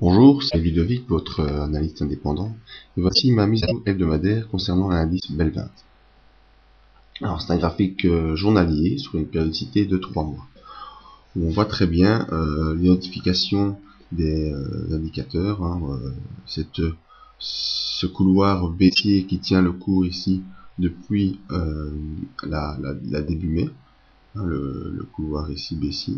Bonjour, c'est Ludovic, votre analyste indépendant, et voici ma mise à jour hebdomadaire concernant l'indice BEL 20. Alors c'est un graphique journalier sur une périodicité de 3 mois, où on voit très bien l'identification des indicateurs, ce couloir baissier qui tient le cours ici depuis la début mai, le couloir ici baissier.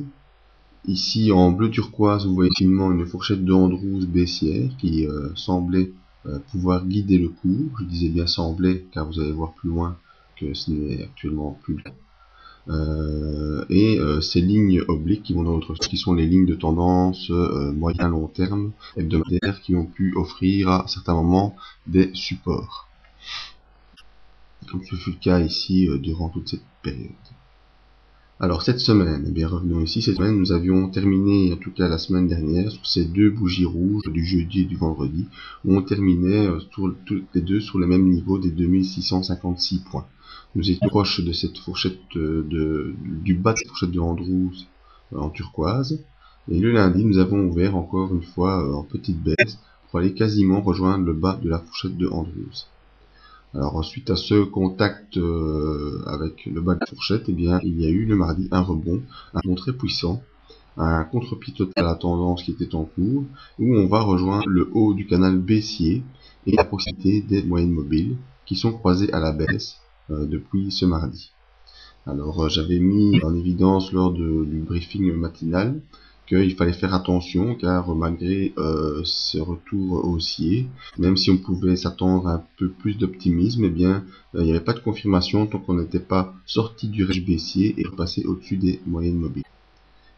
Ici en bleu turquoise, vous voyez finement une fourchette de Andrews baissière qui semblait pouvoir guider le cours. Je disais bien semblait car vous allez voir plus loin que ce n'est actuellement plus le cas. Ces lignes obliques qui vont dans l'autre sens, qui sont les lignes de tendance moyen long terme hebdomadaire qui ont pu offrir à certains moments des supports. Comme ce fut le cas ici durant toute cette période. Alors cette semaine, revenons ici, cette semaine nous avions terminé, en tout cas la semaine dernière, sur ces deux bougies rouges du jeudi et du vendredi, où on terminait toutes les deux sur le même niveau des 2656 points. Nous étions proches de cette fourchette du bas de la fourchette de Andrews en turquoise, et le lundi nous avons ouvert encore une fois en petite baisse pour aller quasiment rejoindre le bas de la fourchette de Andrews. Alors suite à ce contact avec le bas de la fourchette, il y a eu le mardi un rebond très puissant, un contre-pied total à la tendance qui était en cours, où on va rejoindre le haut du canal baissier et la proximité des moyennes mobiles qui sont croisées à la baisse depuis ce mardi. Alors j'avais mis en évidence lors du briefing matinal qu'il fallait faire attention car malgré ce retour haussier, même si on pouvait s'attendre à un peu plus d'optimisme, il n'y avait pas de confirmation tant qu'on n'était pas sorti du range baissier et repassé au-dessus des moyennes mobiles.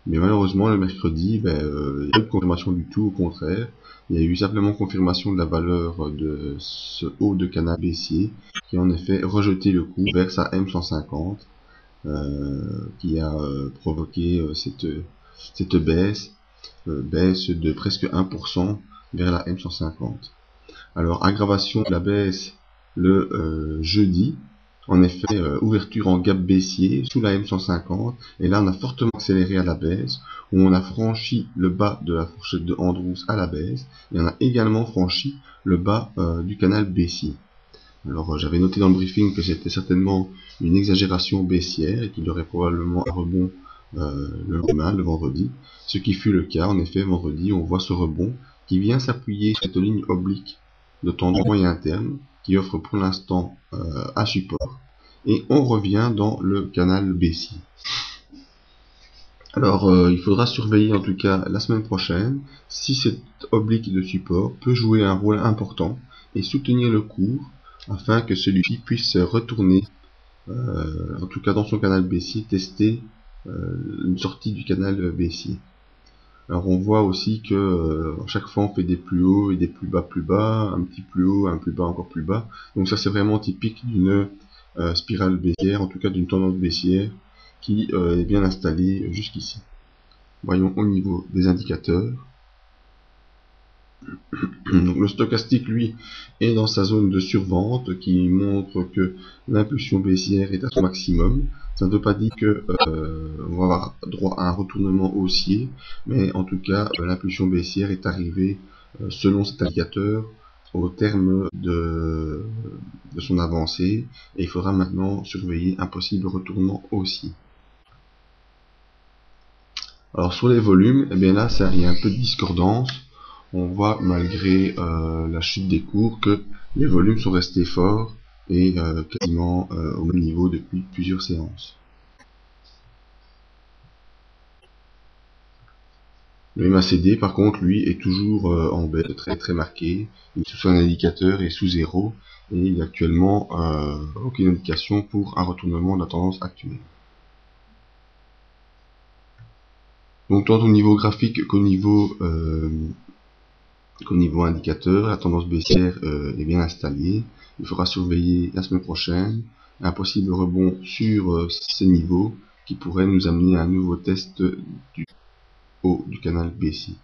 Mais malheureusement le mercredi, il n'y a pas de confirmation du tout, au contraire. Il y a eu simplement confirmation de la valeur de ce haut de canal baissier qui a en effet rejeté le cours vers sa M150. Qui a provoqué cette baisse de presque 1% vers la M150. Alors aggravation de la baisse le jeudi, en effet ouverture en gap baissier sous la M150, et là on a fortement accéléré à la baisse, où on a franchi le bas de la fourchette de Andrews à la baisse, et on a également franchi le bas du canal baissier. Alors j'avais noté dans le briefing que c'était certainement une exagération baissière et qu'il y aurait probablement un rebond le lendemain, le vendredi, ce qui fut le cas. En effet, vendredi, on voit ce rebond qui vient s'appuyer sur cette ligne oblique de tendance moyen terme qui offre pour l'instant un support, et on revient dans le canal baissier. Alors il faudra surveiller en tout cas la semaine prochaine si cette oblique de support peut jouer un rôle important et soutenir le cours afin que celui-ci puisse retourner, en tout cas dans son canal baissier, tester une sortie du canal baissier. Alors on voit aussi que à chaque fois on fait des plus hauts et des plus bas, un petit plus haut, un plus bas, encore plus bas. Donc ça c'est vraiment typique d'une spirale baissière, en tout cas d'une tendance baissière qui est bien installée jusqu'ici. Voyons au niveau des indicateurs. Donc le stochastique, lui, est dans sa zone de survente qui montre que l'impulsion baissière est à son maximum. Ça ne veut pas dire que on va avoir droit à un retournement haussier, mais en tout cas l'impulsion baissière est arrivée selon cet indicateur au terme de son avancée, et il faudra maintenant surveiller un possible retournement haussier. Alors sur les volumes, et bien là il y a un peu de discordance. On voit malgré la chute des cours que les volumes sont restés forts et quasiment au même niveau depuis plusieurs séances. Le MACD par contre lui est toujours en baisse, très marqué. Il est sous un indicateur et sous 0, et il n'y a actuellement aucune indication pour un retournement de la tendance actuelle. Donc tant au niveau graphique qu'au niveau indicateur, la tendance baissière est bien installée. Il faudra surveiller la semaine prochaine un possible rebond sur ces niveaux qui pourrait nous amener à un nouveau test du haut du canal baissier.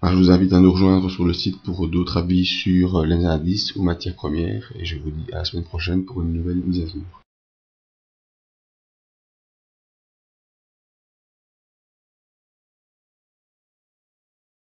Alors, je vous invite à nous rejoindre sur le site pour d'autres avis sur les indices ou matières premières, et je vous dis à la semaine prochaine pour une nouvelle mise à jour.